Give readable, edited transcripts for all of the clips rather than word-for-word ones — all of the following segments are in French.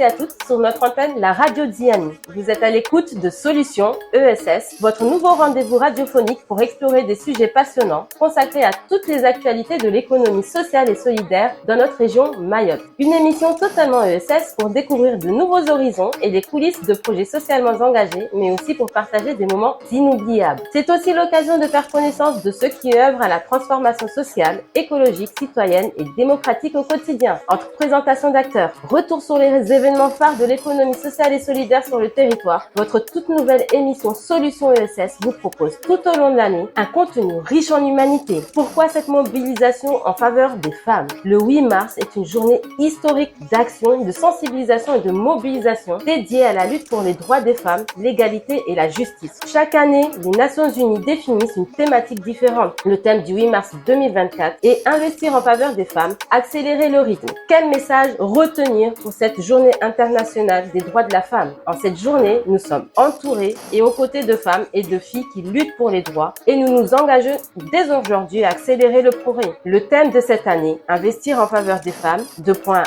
et à toutes sur notre antenne, la radio Diani. Vous êtes à l'écoute de Solutions ESS, votre nouveau rendez-vous radiophonique pour explorer des sujets passionnants consacrés à toutes les actualités de l'économie sociale et solidaire dans notre région Mayotte. Une émission totalement ESS pour découvrir de nouveaux horizons et les coulisses de projets socialement engagés, mais aussi pour partager des moments inoubliables. C'est aussi l'occasion de faire connaissance de ceux qui œuvrent à la transformation sociale, écologique, citoyenne et démocratique au quotidien. Entre présentation d'acteurs, retour sur les événements phares de l'économie sociale et solidaire sur le territoire, votre toute nouvelle émission Solutions ESS vous propose tout au long de l'année un contenu riche en humanité. Pourquoi cette mobilisation en faveur des femmes? Le 8 mars est une journée historique d'action, de sensibilisation et de mobilisation dédiée à la lutte pour les droits des femmes, l'égalité et la justice. Chaque année, les Nations Unies définissent une thématique différente. Le thème du 8 mars 2024 est investir en faveur des femmes, accélérer le rythme. Quel message retenir pour cette journée internationale des droits de la femme? En cette journée, nous sommes entourés et aux côtés de femmes et de filles qui luttent pour les droits et nous nous engageons dès aujourd'hui à accélérer le progrès. Le thème de cette année, investir en faveur des femmes,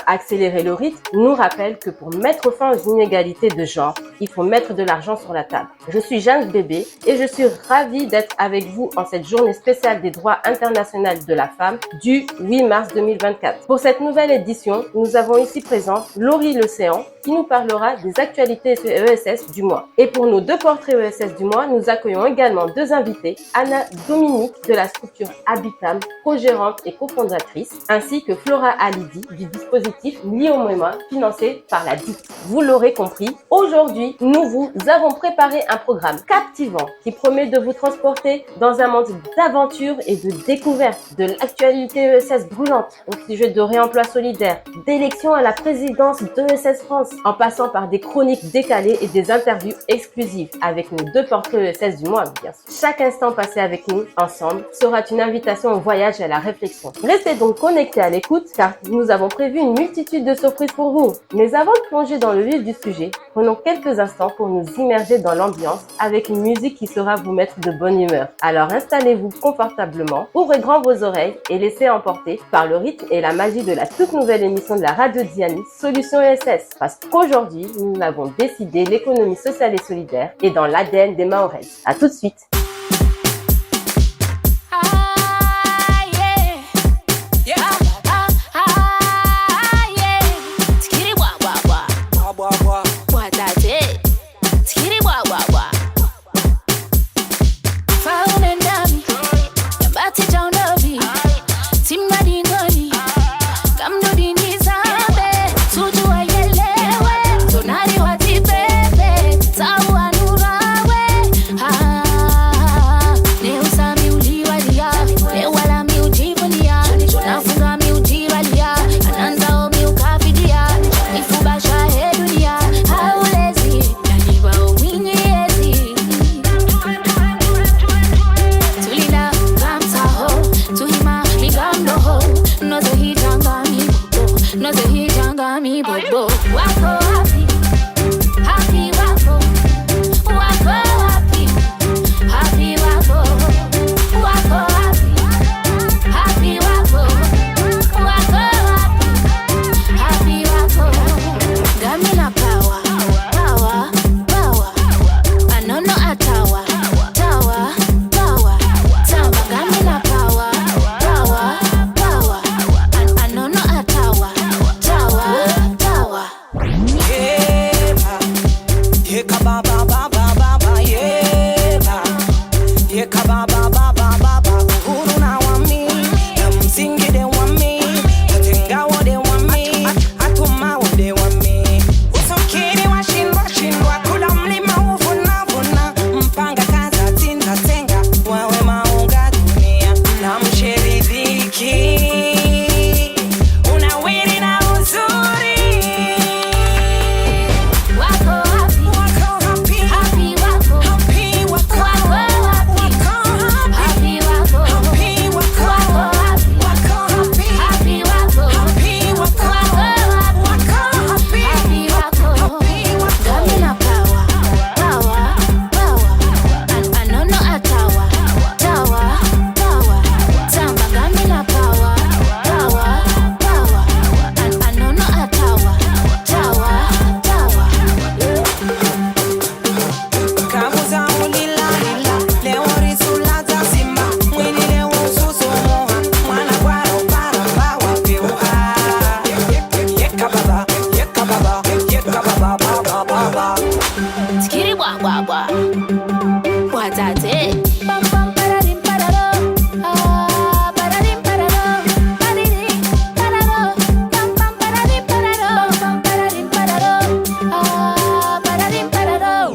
accélérer le rythme, nous rappelle que pour mettre fin aux inégalités de genre, il faut mettre de l'argent sur la table. Je suis Jeanne Bébé et je suis ravie d'être avec vous en cette journée spéciale des droits internationaux de la femme du 8 mars 2024. Pour cette nouvelle édition, nous avons ici présent Laurie L'Océan qui nous parlera des actualités ESS du mois. Et pour nos deux portraits ESS du mois, nous accueillons également deux invités, Anna Dominique de la structure Habitam, co-gérante et cofondatrice, ainsi que Flora Alidi du dispositif Liomema financé par la DIC. Vous l'aurez compris, aujourd'hui, nous vous avons préparé un programme captivant qui promet de vous transporter dans un monde d'aventure et de découverte, de l'actualité ESS brûlante au sujet de réemploi solidaire, d'élections à la présidence d'ESS France, en passant par des chroniques décalées et des interviews exclusives avec nos deux portraits ESS du mois, bien sûr. Chaque instant passé avec nous, ensemble, sera une invitation au voyage et à la réflexion. Restez donc connectés à l'écoute car nous avons prévu une multitude de surprises pour vous. Mais avant de plonger dans le vif du sujet, prenons quelques instants pour nous immerger dans l'ambiance avec une musique qui saura vous mettre de bonne humeur. Alors installez-vous confortablement, ouvrez grand vos oreilles et laissez emporter par le rythme et la magie de la toute nouvelle émission de la radio Diani, Solutions ESS. Parce qu'aujourd'hui, nous avons décidé l'économie sociale et solidaire est dans l'ADN des Mahorais. À tout de suite. Wako wapi?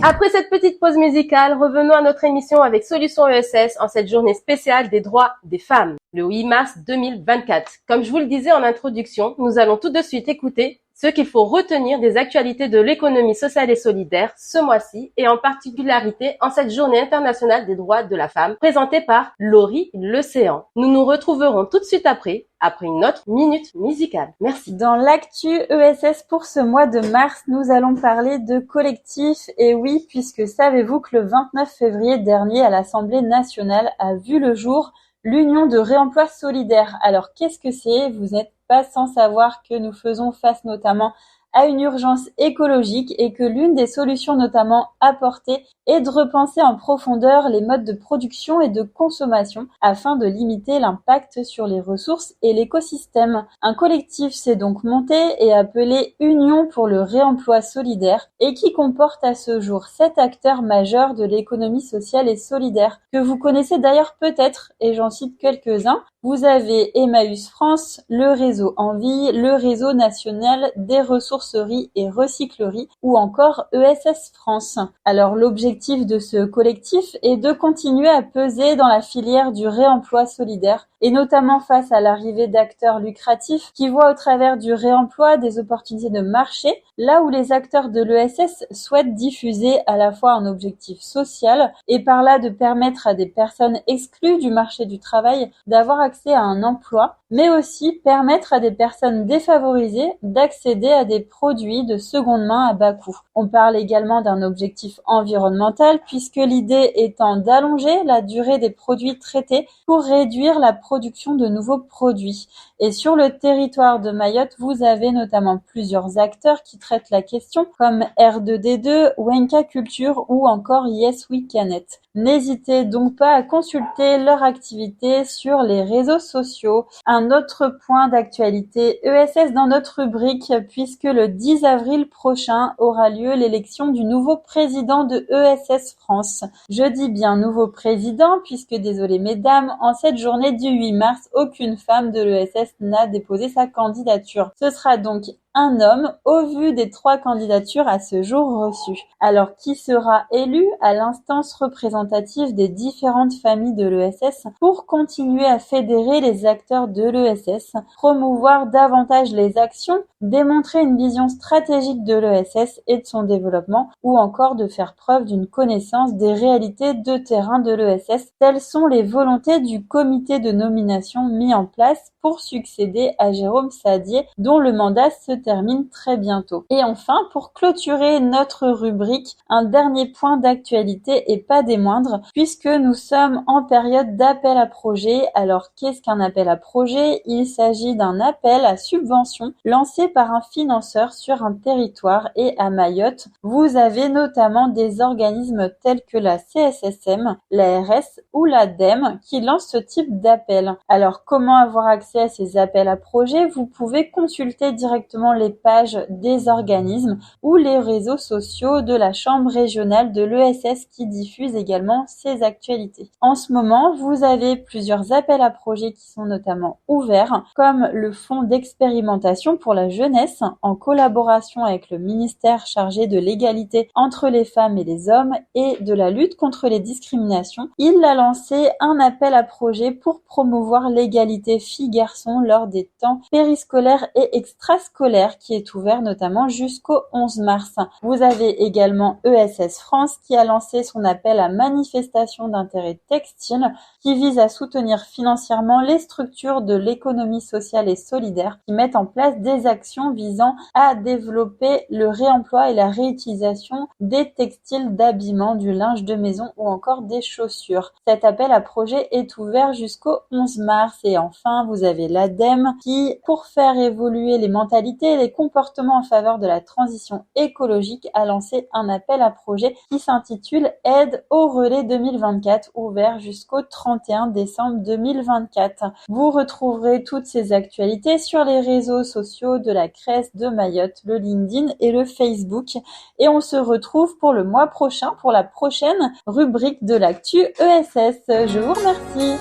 Après cette petite pause musicale, revenons à notre émission avec Solutions ESS en cette journée spéciale des droits des femmes, le 8 mars 2024. Comme je vous le disais en introduction, nous allons tout de suite écouter ce qu'il faut retenir des actualités de l'économie sociale et solidaire ce mois-ci et en particularité en cette journée internationale des droits de la femme présentée par Laurie Lecéan. Nous nous retrouverons tout de suite après une autre minute musicale. Merci. Dans l'actu ESS pour ce mois de mars, nous allons parler de collectif. Et oui, puisque savez-vous que le 29 février dernier à l'Assemblée nationale a vu le jour l'Union de réemploi solidaire. Alors qu'est-ce que c'est ? Vous n'êtes pas sans savoir que nous faisons face notamment à une urgence écologique et que l'une des solutions notamment apportées est de repenser en profondeur les modes de production et de consommation afin de limiter l'impact sur les ressources et l'écosystème. Un collectif s'est donc monté et appelé Union pour le réemploi solidaire et qui comporte à ce jour 7 acteurs majeurs de l'économie sociale et solidaire que vous connaissez d'ailleurs peut-être et j'en cite quelques-uns. Vous avez Emmaüs France, le réseau Envie, le réseau national des ressourceries et recycleries ou encore ESS France. Alors l'objectif de ce collectif est de continuer à peser dans la filière du réemploi solidaire et notamment face à l'arrivée d'acteurs lucratifs qui voient au travers du réemploi des opportunités de marché, là où les acteurs de l'ESS souhaitent diffuser à la fois un objectif social et par là de permettre à des personnes exclues du marché du travail d'avoir accès à un emploi, mais aussi permettre à des personnes défavorisées d'accéder à des produits de seconde main à bas coût. On parle également d'un objectif environnemental puisque l'idée étant d'allonger la durée des produits traités pour réduire la production de nouveaux produits. Et sur le territoire de Mayotte, vous avez notamment plusieurs acteurs qui traitent la question comme R2D2, Wenka Culture ou encore Yes We Can It. N'hésitez donc pas à consulter leur activité sur les réseaux sociaux. Un autre point d'actualité ESS dans notre rubrique puisque le 10 avril prochain aura lieu l'élection du nouveau président de ESS France. Je dis bien nouveau président puisque, désolé mesdames, en cette journée du 8 mars, aucune femme de l'ESS n'a déposé sa candidature. Ce sera donc un homme au vu des 3 candidatures à ce jour reçues. Alors qui sera élu à l'instance représentative des différentes familles de l'ESS pour continuer à fédérer les acteurs de l'ESS, promouvoir davantage les actions, démontrer une vision stratégique de l'ESS et de son développement ou encore de faire preuve d'une connaissance des réalités de terrain de l'ESS. Telles sont les volontés du comité de nomination mis en place pour succéder à Jérôme Sadier dont le mandat se termine très bientôt. Et enfin, pour clôturer notre rubrique, un dernier point d'actualité et pas des moindres, puisque nous sommes en période d'appel à projet. Alors qu'est-ce qu'un appel à projet ? Il s'agit d'un appel à subvention lancé par un financeur sur un territoire et à Mayotte, vous avez notamment des organismes tels que la CSSM, l'ARS ou l'ADEME qui lancent ce type d'appel. Alors comment avoir accès à ces appels à projets ? Vous pouvez consulter directement les pages des organismes ou les réseaux sociaux de la Chambre régionale de l'ESS qui diffuse également ces actualités. En ce moment, vous avez plusieurs appels à projets qui sont notamment ouverts, comme le fonds d'expérimentation pour la jeunesse en collaboration avec le ministère chargé de l'égalité entre les femmes et les hommes et de la lutte contre les discriminations. Il a lancé un appel à projets pour promouvoir l'égalité filles-garçons lors des temps périscolaires et extrascolaires qui est ouvert notamment jusqu'au 11 mars. Vous avez également ESS France qui a lancé son appel à manifestation d'intérêt textile qui vise à soutenir financièrement les structures de l'économie sociale et solidaire qui mettent en place des actions visant à développer le réemploi et la réutilisation des textiles d'habillement, du linge de maison ou encore des chaussures. Cet appel à projet est ouvert jusqu'au 11 mars. Et enfin, vous avez l'ADEME qui, pour faire évoluer les mentalités et les comportements en faveur de la transition écologique, a lancé un appel à projet qui s'intitule Aide au relais 2024, ouvert jusqu'au 31 décembre 2024. Vous retrouverez toutes ces actualités sur les réseaux sociaux de la CRES de Mayotte, le LinkedIn et le Facebook. Et on se retrouve pour le mois prochain pour la prochaine rubrique de l'actu ESS. Je vous remercie.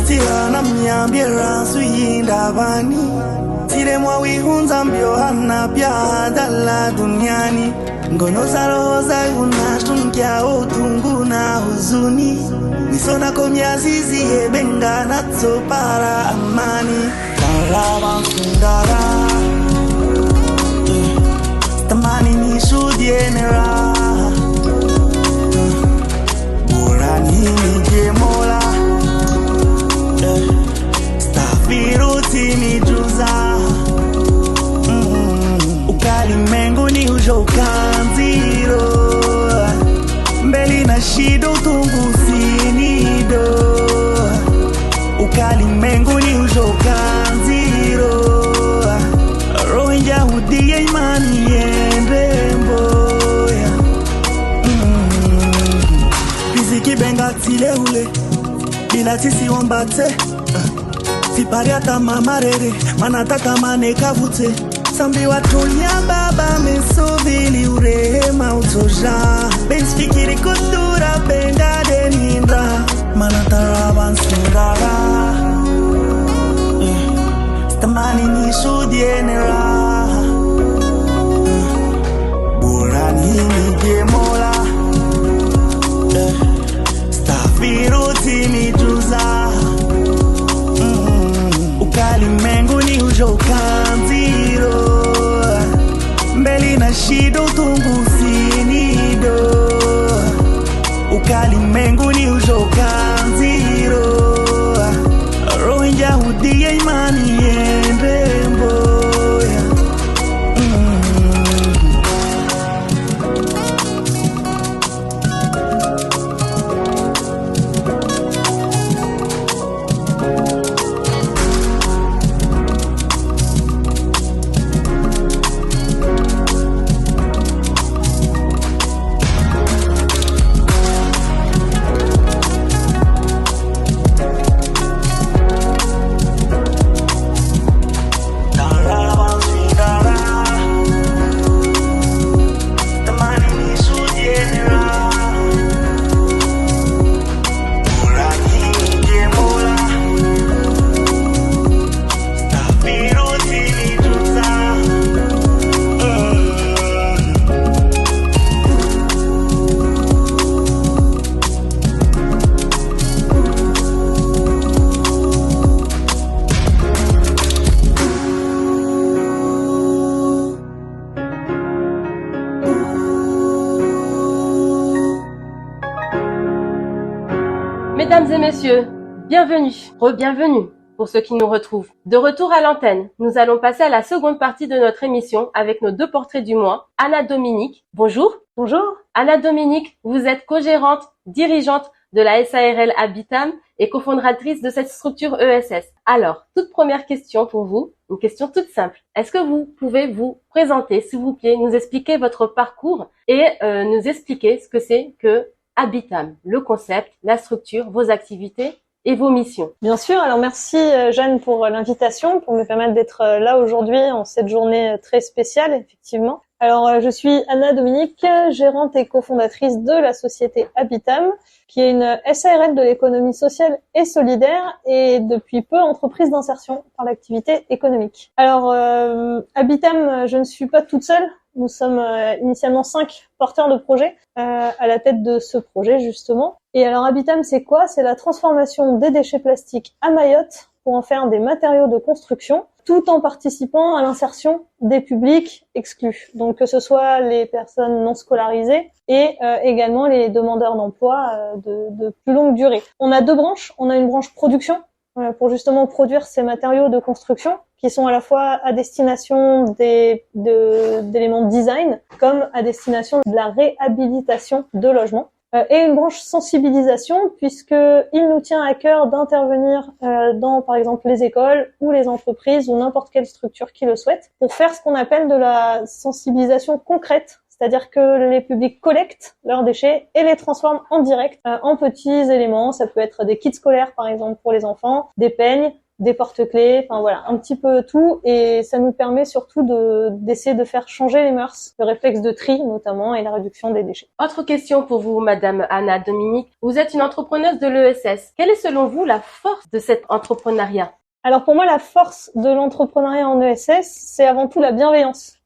Titirana mnyambira suyinda bani Tire mwa wihunza mbio hana pia dala duniani Ngono za roho za unashtunkia utungu na huzuni Nisona komya zizi hebenga natso para amani Tarawa sundara Tamani nishudienera Burani nigemola Stafiruti mijuza Ukali mengu ni ujo kanziro Mbeli na shido tungu sinido Ukali mengu ni ujo kanziro Rohinja hudiye imani yendembo Biziki benga tile ule Bila tisi wombate Sipari ata mamarere Manataka maneka vute Sambi watulia baba mesovili urehema utoja Benz fikiri kudura benga denindra Manatara bansundara Stamani nishudienera Burani nigemola Stafiruti mijuza Ukali mengu ni ujo kanziro Mbeli na shido tungu sinido Ukali mengu ni ujo kanziro Rohinja hudiye imani yendembo Mesdames et messieurs, bienvenue, re-bienvenue pour ceux qui nous retrouvent. De retour à l'antenne, nous allons passer à la seconde partie de notre émission avec nos deux portraits du mois. Anna Dominique, bonjour. Bonjour. Anna Dominique, vous êtes co-gérante, dirigeante de la SARL Habitam et cofondatrice de cette structure ESS. Alors, toute première question pour vous, une question toute simple. Est-ce que vous pouvez vous présenter, s'il vous plaît, nous expliquer votre parcours et nous expliquer ce que c'est que Habitam, le concept, la structure, vos activités et vos missions. Bien sûr, alors merci Jeanne pour l'invitation, pour me permettre d'être là aujourd'hui en cette journée très spéciale, effectivement. Alors je suis Anna Dominique, gérante et cofondatrice de la société Habitam, qui est une SARL de l'économie sociale et solidaire et depuis peu entreprise d'insertion par l'activité économique. Alors Habitam, je ne suis pas toute seule. Nous sommes initialement 5 porteurs de projet à la tête de ce projet justement. Et alors Habitam, c'est quoi? C'est la transformation des déchets plastiques à Mayotte pour en faire des matériaux de construction, tout en participant à l'insertion des publics exclus. Donc que ce soit les personnes non scolarisées et également les demandeurs d'emploi de plus longue durée. On a 2 branches. On a une branche production pour justement produire ces matériaux de construction qui sont à la fois à destination d'éléments de design comme à destination de la réhabilitation de logements. Et une branche sensibilisation puisque il nous tient à cœur d'intervenir dans par exemple les écoles ou les entreprises ou n'importe quelle structure qui le souhaite pour faire ce qu'on appelle de la sensibilisation concrète. C'est-à-dire que les publics collectent leurs déchets et les transforment en direct en petits éléments. Ça peut être des kits scolaires par exemple pour les enfants, des peignes, des porte-clés, enfin voilà, un petit peu tout, et ça nous permet surtout d'essayer de faire changer les mœurs, le réflexe de tri notamment et la réduction des déchets. Autre question pour vous, Madame Anna Dominique. Vous êtes une entrepreneuse de l'ESS. Quelle est selon vous la force de cet entrepreneuriat? Alors pour moi, la force de l'entrepreneuriat en ESS, c'est avant tout la bienveillance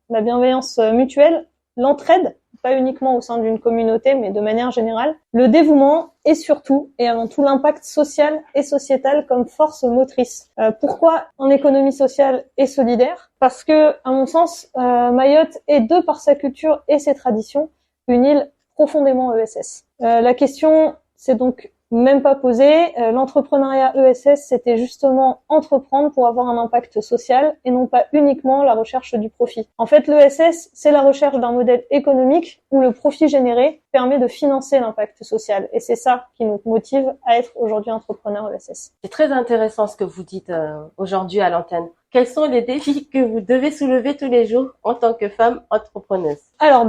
mutuelle, l'entraide, pas uniquement au sein d'une communauté, mais de manière générale, le dévouement et surtout, et avant tout, l'impact social et sociétal comme force motrice. Pourquoi en économie sociale et solidaire? Parce que, à mon sens, Mayotte est, de par sa culture et ses traditions, une île profondément ESS. La question, c'est donc même pas posée. L'entrepreneuriat ESS, c'était justement entreprendre pour avoir un impact social et non pas uniquement la recherche du profit. En fait, l'ESS, c'est la recherche d'un modèle économique où le profit généré permet de financer l'impact social. Et c'est ça qui nous motive à être aujourd'hui entrepreneur ESS. C'est très intéressant ce que vous dites aujourd'hui à l'antenne. Quels sont les défis que vous devez soulever tous les jours en tant que femme entrepreneuse? Alors,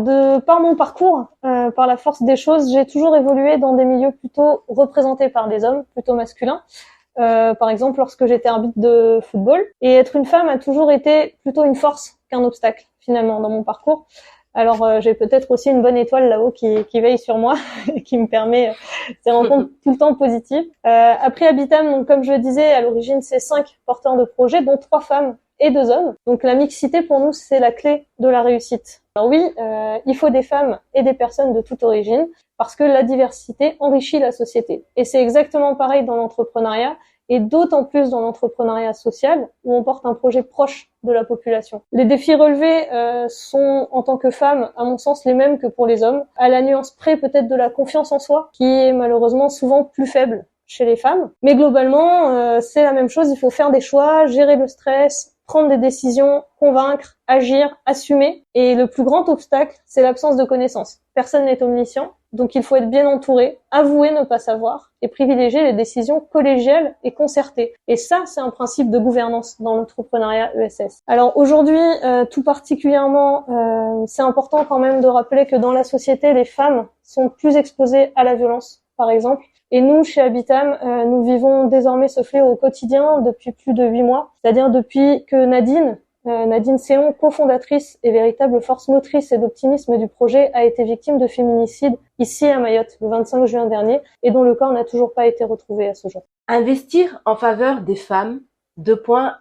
par mon parcours, par la force des choses, j'ai toujours évolué dans des milieux plutôt représentés par des hommes, plutôt masculins. Par exemple, lorsque j'étais arbitre de football. Et être une femme a toujours été plutôt une force qu'un obstacle, finalement, dans mon parcours. Alors, j'ai peut-être aussi une bonne étoile là-haut qui veille sur moi et qui me permet ces rencontres tout le temps positives. Après Habitam, donc, comme je le disais, à l'origine, c'est 5 porteurs de projets, dont 3 femmes et 2 hommes. Donc, la mixité, pour nous, c'est la clé de la réussite. Alors oui, il faut des femmes et des personnes de toute origine parce que la diversité enrichit la société. Et c'est exactement pareil dans l'entrepreneuriat. Et d'autant plus dans l'entrepreneuriat social, où on porte un projet proche de la population. Les défis relevés sont, en tant que femme, à mon sens, les mêmes que pour les hommes, à la nuance près peut-être de la confiance en soi, qui est malheureusement souvent plus faible chez les femmes. Mais globalement, c'est la même chose, il faut faire des choix, gérer le stress, prendre des décisions, convaincre, agir, assumer. Et le plus grand obstacle, c'est l'absence de connaissances. Personne n'est omniscient, donc il faut être bien entouré, avouer ne pas savoir et privilégier les décisions collégiales et concertées. Et ça, c'est un principe de gouvernance dans l'entrepreneuriat ESS. Alors aujourd'hui, tout particulièrement, c'est important quand même de rappeler que dans la société, les femmes sont plus exposées à la violence, par exemple. Et nous, chez Habitam, nous vivons désormais ce fléau au quotidien depuis plus de 8 mois, c'est-à-dire depuis que Nadine Séon, cofondatrice et véritable force motrice et d'optimisme du projet, a été victime de féminicide ici à Mayotte le 25 juin dernier et dont le corps n'a toujours pas été retrouvé à ce jour. Investir en faveur des femmes,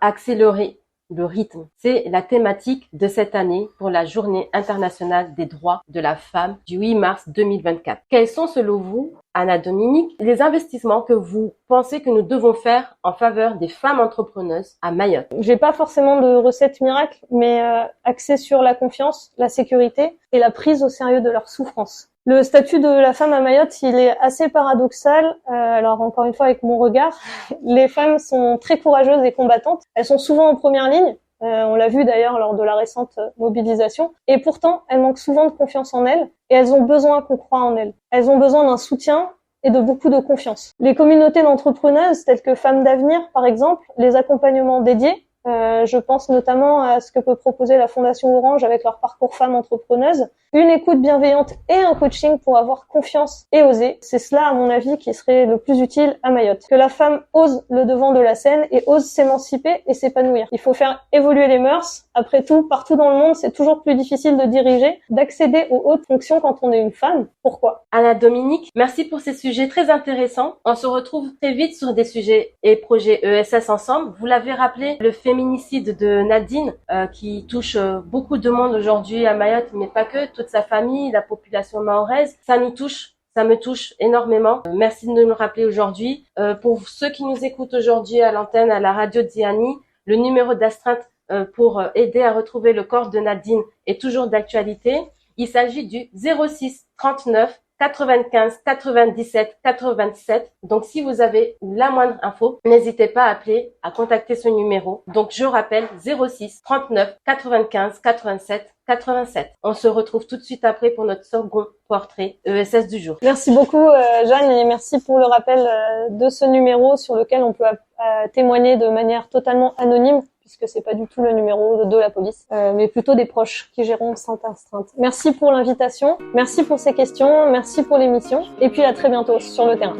accélérer le rythme. C'est la thématique de cette année pour la Journée internationale des droits de la femme du 8 mars 2024. Quels sont selon vous, Anna Dominique, les investissements que vous pensez que nous devons faire en faveur des femmes entrepreneuses à Mayotte? J'ai pas forcément de recette miracle, mais axée sur la confiance, la sécurité et la prise au sérieux de leur souffrance. Le statut de la femme à Mayotte, il est assez paradoxal. Alors encore une fois, avec mon regard, les femmes sont très courageuses et combattantes. Elles sont souvent en première ligne. On l'a vu d'ailleurs lors de la récente mobilisation. Et pourtant, elles manquent souvent de confiance en elles et elles ont besoin qu'on croie en elles. Elles ont besoin d'un soutien et de beaucoup de confiance. Les communautés d'entrepreneuses, telles que Femmes d'Avenir, par exemple, les accompagnements dédiés, je pense notamment à ce que peut proposer la Fondation Orange avec leur parcours femmes entrepreneuses, une écoute bienveillante et un coaching pour avoir confiance et oser. C'est cela, à mon avis, qui serait le plus utile à Mayotte. Que la femme ose le devant de la scène et ose s'émanciper et s'épanouir. Il faut faire évoluer les mœurs. Après tout, partout dans le monde, c'est toujours plus difficile de diriger, d'accéder aux hautes fonctions quand on est une femme. Pourquoi? Anna Dominique, merci pour ces sujets très intéressants. On se retrouve très vite sur des sujets et projets ESS ensemble. Vous l'avez rappelé, le féminicide de Nadine, qui touche beaucoup de monde aujourd'hui à Mayotte, mais pas que, toute sa famille, la population mahoraise, ça nous touche. Ça me touche énormément. Merci de nous le rappeler aujourd'hui. Pour ceux qui nous écoutent aujourd'hui à l'antenne, à la radio Diani, le numéro d'astreinte pour aider à retrouver le corps de Nadine est toujours d'actualité. Il s'agit du 06 39 95 97 87. Donc, si vous avez la moindre info, n'hésitez pas à appeler, à contacter ce numéro. Donc, je rappelle 06 39 95 87 87. On se retrouve tout de suite après pour notre second portrait ESS du jour. Merci beaucoup, Jeanne, et merci pour le rappel de ce numéro sur lequel on peut témoigner de manière totalement anonyme, puisque c'est pas du tout le numéro de la police, mais plutôt des proches qui géreront cette astreinte. Merci pour l'invitation, merci pour ces questions, merci pour l'émission, et puis à très bientôt sur le terrain.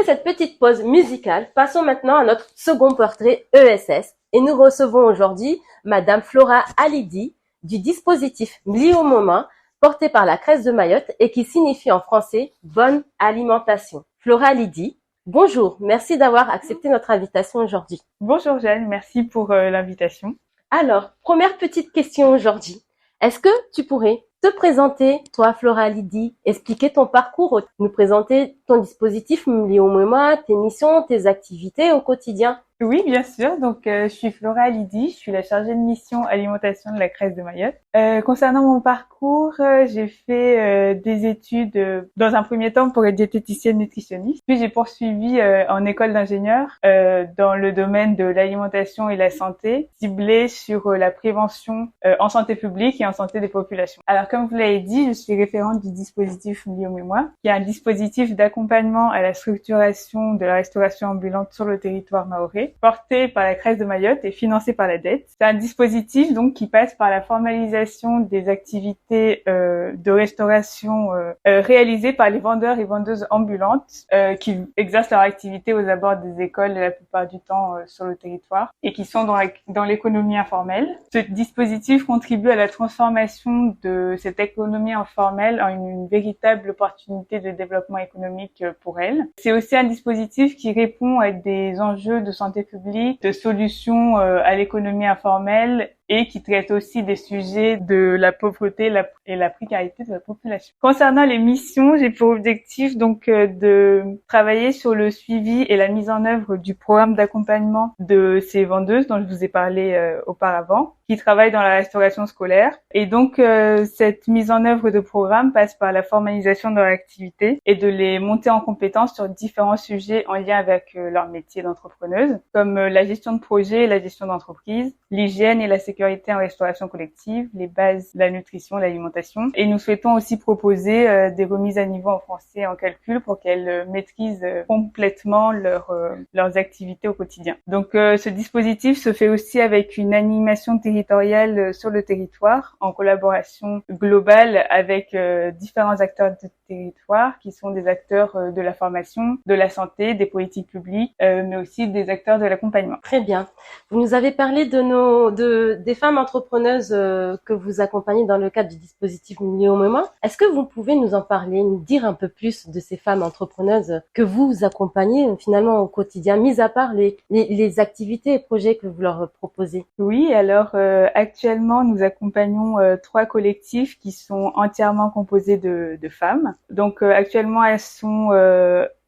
cette petite pause musicale, passons maintenant à notre second portrait ESS et nous recevons aujourd'hui Madame Flora Alidi du dispositif Mliomoma porté par la Crèce de Mayotte et qui signifie en français bonne alimentation. Flora Alidi, bonjour, merci d'avoir accepté notre invitation aujourd'hui. Bonjour Jeanne, merci pour l'invitation. Alors, première petite question aujourd'hui. Est-ce que tu pourrais te présenter, toi Flora Alidi, expliquer ton parcours, nous présenter ton dispositif Mliomoma, tes missions, tes activités au quotidien? Oui, bien sûr. Donc, je suis Flora Alidi, je suis la chargée de mission alimentation de la Crèce de Mayotte. Concernant mon parcours, j'ai fait des études dans un premier temps pour être diététicienne nutritionniste. Puis j'ai poursuivi en école d'ingénieur dans le domaine de l'alimentation et la santé, ciblée sur la prévention en santé publique et en santé des populations. Alors, comme vous l'avez dit, je suis référente du dispositif Mliomoma, qui est un dispositif d'accompagnement à la structuration de la restauration ambulante sur le territoire mahorais, porté par la Crèce de Mayotte et financé par la dette. C'est un dispositif donc qui passe par la formalisation des activités de restauration réalisées par les vendeurs et vendeuses ambulantes qui exercent leur activité aux abords des écoles la plupart du temps sur le territoire et qui sont dans l'économie informelle. Ce dispositif contribue à la transformation de cette économie informelle en une véritable opportunité de développement économique pour elle. C'est aussi un dispositif qui répond à des enjeux de santé publique, de solutions à l'économie informelle et qui traite aussi des sujets de la pauvreté et la précarité de la population. Concernant les missions, j'ai pour objectif donc de travailler sur le suivi et la mise en œuvre du programme d'accompagnement de ces vendeuses dont je vous ai parlé auparavant, qui travaillent dans la restauration scolaire. Et donc, cette mise en œuvre de programme passe par la formalisation de leur activité et de les monter en compétences sur différents sujets en lien avec leur métier d'entrepreneuse, comme la gestion de projet et la gestion d'entreprise, l'hygiène et la sécurité en restauration collective, les bases de la nutrition, l'alimentation. Et nous souhaitons aussi proposer des remises à niveau en français et en calcul pour qu'elles maîtrisent complètement leurs activités au quotidien. Donc, ce dispositif se fait aussi avec une animation territoriale sur le territoire, en collaboration globale avec différents acteurs de territoire qui sont des acteurs de la formation, de la santé, des politiques publiques, mais aussi des acteurs de l'accompagnement. Très bien. Vous nous avez parlé des femmes entrepreneuses que vous accompagnez dans le cadre du dispositif Mliomoma. Est-ce que vous pouvez nous en parler, nous dire un peu plus de ces femmes entrepreneuses que vous accompagnez finalement au quotidien, mis à part les activités et projets que vous leur proposez? Oui, alors actuellement nous accompagnons 3 collectifs qui sont entièrement composés de femmes. Donc actuellement elles sont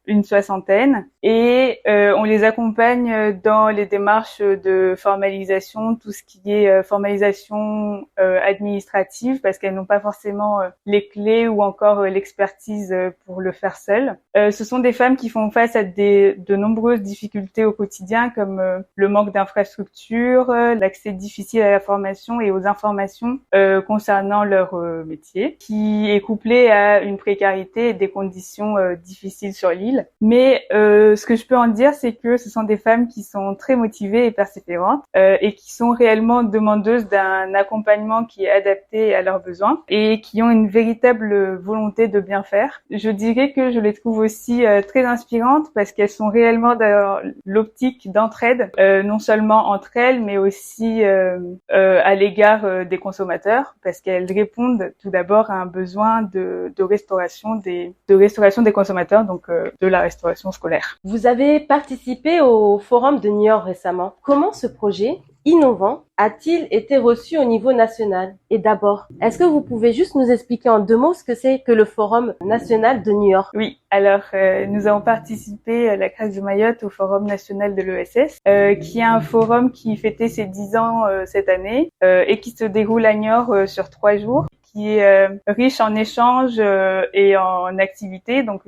une 60aine et on les accompagne dans les démarches de formalisation, tout ce qui est formalisation administrative parce qu'elles n'ont pas forcément les clés ou encore l'expertise pour le faire seules. Ce sont des femmes qui font face à de nombreuses difficultés au quotidien comme le manque d'infrastructures, l'accès difficile à la formation et aux informations concernant leur métier, qui est couplé à une précarité et des conditions difficiles sur l'île. Mais ce que je peux en dire, c'est que ce sont des femmes qui sont très motivées et persévérantes et qui sont réellement demandeuses d'un accompagnement qui est adapté à leurs besoins et qui ont une véritable volonté de bien faire. Je dirais que je les trouve aussi très inspirantes parce qu'elles sont réellement dans l'optique d'entraide, non seulement entre elles, mais aussi à l'égard des consommateurs parce qu'elles répondent tout d'abord à un besoin de restauration des consommateurs, donc de la restauration scolaire. Vous avez participé au Forum de New York récemment. Comment ce projet innovant a-t-il été reçu au niveau national? Et d'abord, est-ce que vous pouvez juste nous expliquer en 2 mots ce que c'est que le Forum national de New York? Oui, alors nous avons participé à la Crèce de Mayotte au Forum national de l'ESS, qui est un forum qui fêtait ses 10 ans cette année et qui se déroule à Niort sur 3 jours, qui est riche en échanges et en activités. Donc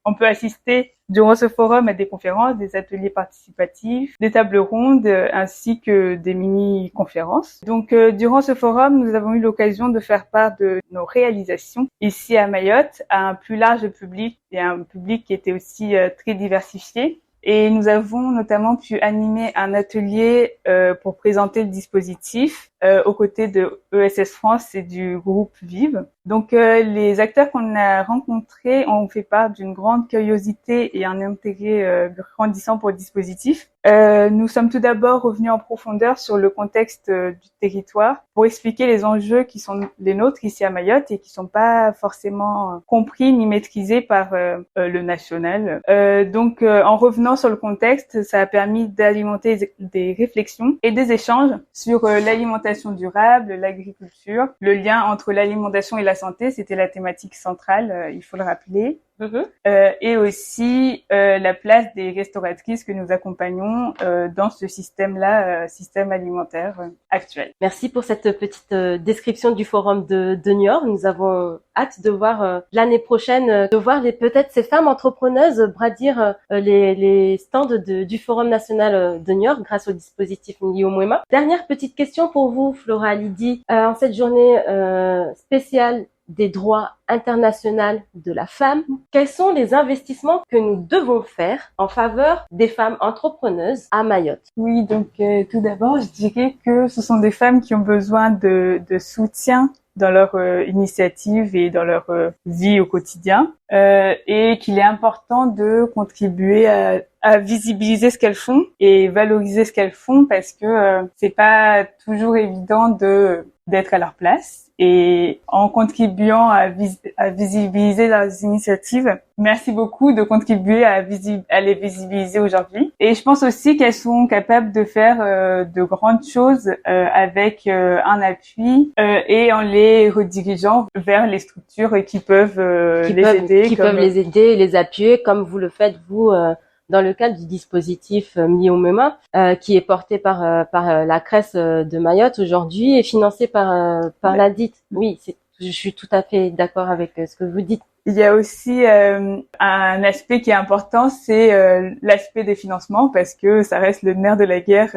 on peut assister durant ce forum à des conférences, des ateliers participatifs, des tables rondes ainsi que des mini-conférences. Donc durant ce forum, nous avons eu l'occasion de faire part de nos réalisations ici à Mayotte à un plus large public et à un public qui était aussi très diversifié. Et nous avons notamment pu animer un atelier pour présenter le dispositif aux côtés de ESS France et du groupe Vive. Donc les acteurs qu'on a rencontrés ont fait part d'une grande curiosité et un intérêt grandissant pour le dispositif. Nous sommes tout d'abord revenus en profondeur sur le contexte du territoire pour expliquer les enjeux qui sont les nôtres ici à Mayotte et qui sont pas forcément compris ni maîtrisés par le national. Donc en revenant sur le contexte, ça a permis d'alimenter des réflexions et des échanges sur l'alimentation durable, l'agriculture, le lien entre l'alimentation et la santé, c'était la thématique centrale, il faut le rappeler. Et aussi la place des restauratrices que nous accompagnons dans ce système-là, système alimentaire actuel. Merci pour cette petite description du forum de Niort. Nous avons hâte de voir l'année prochaine, de voir peut-être ces femmes entrepreneuses brandir les stands du forum national de Niort grâce au dispositif Mlio Mwema. Dernière petite question pour vous, Flora Lydie, en cette journée spéciale des droits internationaux de la femme, quels sont les investissements que nous devons faire en faveur des femmes entrepreneuses à Mayotte? Oui, donc tout d'abord, je dirais que ce sont des femmes qui ont besoin de soutien dans leur initiative et dans leur vie au quotidien, et qu'il est important de contribuer à visibiliser ce qu'elles font et valoriser ce qu'elles font parce que c'est pas toujours évident d'être à leur place. Et en contribuant à visibiliser leurs initiatives, merci beaucoup de contribuer à les visibiliser aujourd'hui. Et je pense aussi qu'elles sont capables de faire de grandes choses avec un appui et en les redirigeant vers les structures qui peuvent les aider et les appuyer comme vous le faites vous dans le cadre du dispositif Mlio Mwema, qui est porté par la CRES de Mayotte aujourd'hui et financé par la DIT. Oui, je suis tout à fait d'accord avec ce que vous dites. Il y a aussi un aspect qui est important, c'est l'aspect des financements parce que ça reste le nerf de la guerre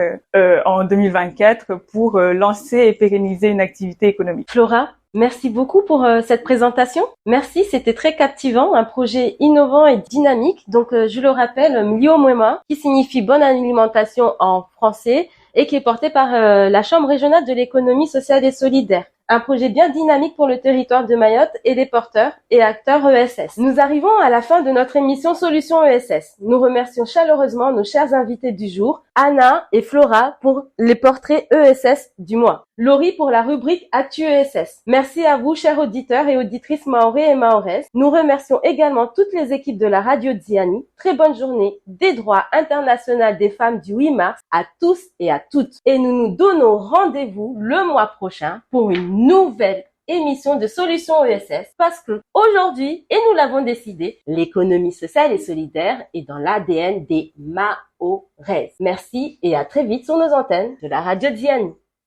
en 2024 pour lancer et pérenniser une activité économique. Flora, merci beaucoup pour cette présentation. Merci, c'était très captivant, un projet innovant et dynamique. Donc, je le rappelle, Mlio Mwema, qui signifie bonne alimentation en français et qui est porté par la Chambre régionale de l'économie sociale et solidaire. Un projet bien dynamique pour le territoire de Mayotte et les porteurs et acteurs ESS. Nous arrivons à la fin de notre émission Solutions ESS. Nous remercions chaleureusement nos chers invités du jour, Anna et Flora pour les portraits ESS du mois, Laurie pour la rubrique Actu ESS. Merci à vous, chers auditeurs et auditrices maoré et maoraises. Nous remercions également toutes les équipes de la radio Dziani. Très bonne journée des droits internationaux des femmes du 8 mars à tous et à toutes. Et nous nous donnons rendez-vous le mois prochain pour une nouvelle émission de Solutions ESS parce que aujourd'hui, et nous l'avons décidé, l'économie sociale et solidaire est dans l'ADN des Maoraises. Merci et à très vite sur nos antennes de la radio Dziani.